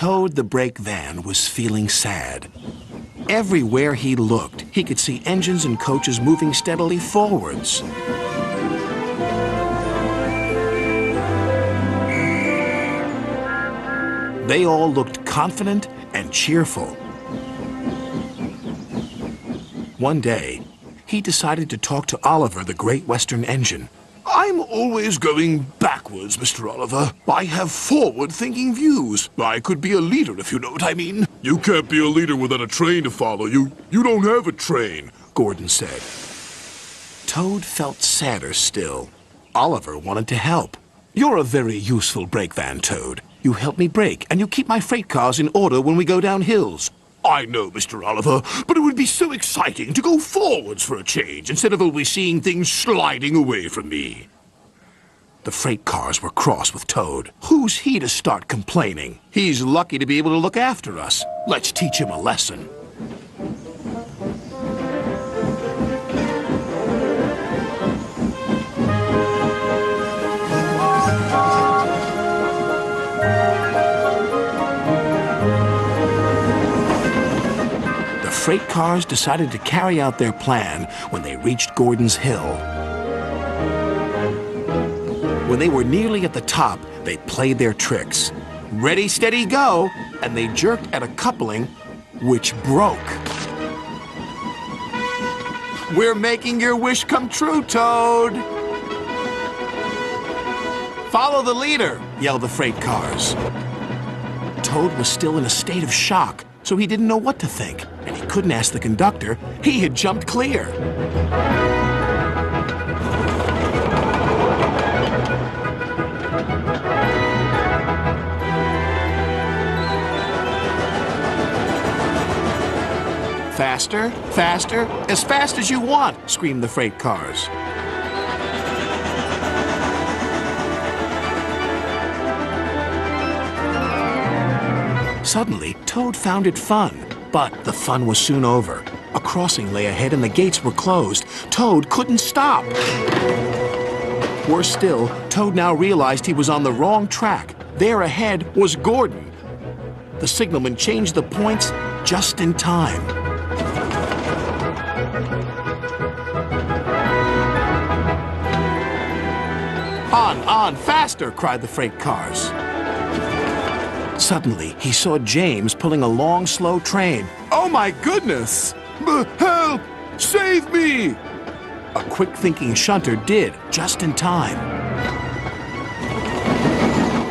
Toad the brake van was feeling sad. Everywhere he looked, he could see engines and coaches moving steadily forwards. They all looked confident and cheerful. One day, he decided to talk to Oliver, the Great Western Engine. I'm always going backwards, Mr. Oliver. I have forward-thinking views. I could be a leader, if you know what I mean. You can't be a leader without a train to follow you. You don't have a train, Gordon said. Toad felt sadder still. Oliver wanted to help. You're a very useful brake van, Toad. You help me brake, and you keep my freight cars in order when we go down hills. I know, Mr. Oliver, but it would be so exciting to go forwards for a change instead of always seeing things sliding away from me. The freight cars were cross with Toad. Who's he to start complaining? He's lucky to be able to look after us. Let's teach him a lesson. The freight cars decided to carry out their plan when they reached Gordon's Hill. When they were nearly at the top, they played their tricks. Ready, steady, go! And they jerked at a coupling, which broke. We're making your wish come true, Toad! Follow the leader, yelled the freight cars. Toad was still in a state of shock, so he didn't know what to think, and he couldn't ask the conductor. He had jumped clear. Faster, faster, as fast as you want, screamed the freight cars. Suddenly, Toad found it fun. But the fun was soon over. A crossing lay ahead and the gates were closed. Toad couldn't stop. Worse still, Toad now realized he was on the wrong track. There ahead was Gordon. The signalman changed the points just in time. On, faster, cried the freight cars. Suddenly, he saw James pulling a long, slow train. Oh my goodness! Help! Save me! A quick-thinking shunter did, just in time.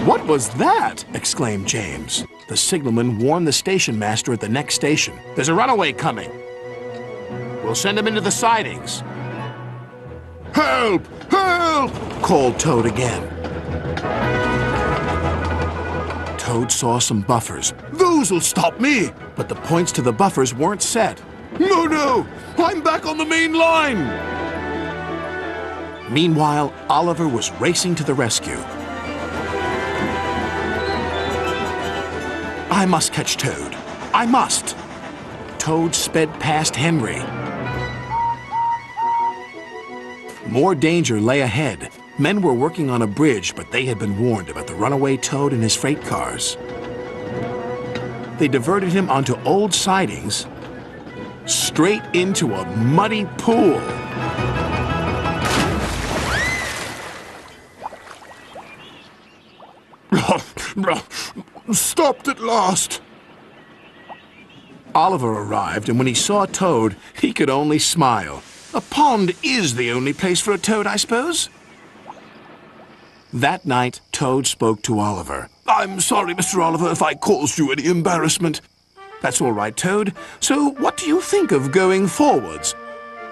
What was that? Exclaimed James. The signalman warned the station master at the next station. There's a runaway coming. We'll send him into the sidings. Help! Help! Called Toad again. Toad saw some buffers. Those'll stop me! But the points to the buffers weren't set. No! I'm back on the main line! Meanwhile, Oliver was racing to the rescue. I must catch Toad. I must! Toad sped past Henry. More danger lay ahead. Men were working on a bridge, but they had been warned about the runaway Toad and his freight cars. They diverted him onto old sidings, straight into a muddy pool. Stopped at last. Oliver arrived, and when he saw Toad, he could only smile. A pond is the only place for a toad, I suppose? That night, Toad spoke to Oliver. I'm sorry, Mr. Oliver, if I caused you any embarrassment. That's all right, Toad. So what do you think of going forwards?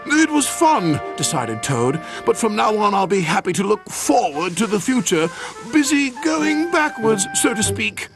It was fun, decided Toad, but from now on I'll be happy to look forward to the future, busy going backwards, so to speak.